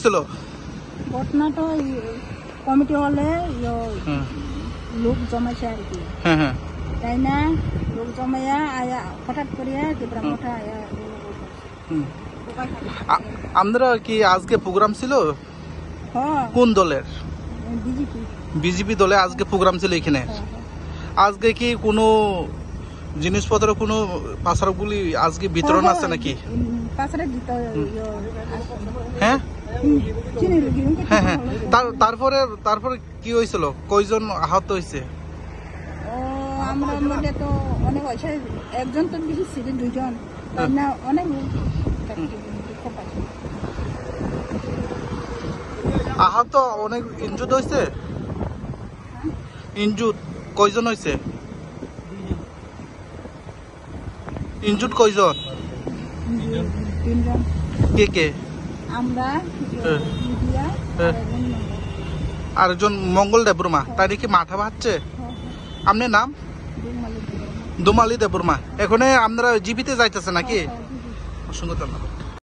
হয়েছিল? ঘটনাটা কমিটি হলে লোক জমাইছে আর কি। হ্যাঁ হ্যাঁ। তাই না, লোক জমাইয়া আয়া হঠাৎ করে মোটা আয়া আপনারা কি আজকে প্রোগ্রাম ছিল? হ্যাঁ, কোন দলের? বিজেপি। বিজেপি দলে আজকে প্রোগ্রাম ছিল এখানে। আজকে কি কোনো জিনিসপত্র কোনো পাচারগুলি আজকে বিতরণ আছে নাকি? পাচারে দিতে হ্যাঁ হ্যাঁ হ্যাঁ। তারপরে কি হয়েছিল? কয়জন আহত হয়েছে? আমরা মধ্যে তো অনেক হয়েছে, একজন তো বেশি ছিল, দুইজন। তাই না, অনেক দুঃখ পাইছে। আহত অনেক ইনজুড হয়েছে? ইনজুড কয়জন হয়েছে? ইনজুড কয়জন? তিনজন। কে কে? আমরা, আর একজন মঙ্গল দেববর্মা। তাই নাকি মাথা ভাবছে? আপনার নাম? দুমালি দেববর্মা। এখানে আপনারা জীবিতে যাইতেছে নাকি? অসংখ্য ধন্যবাদ।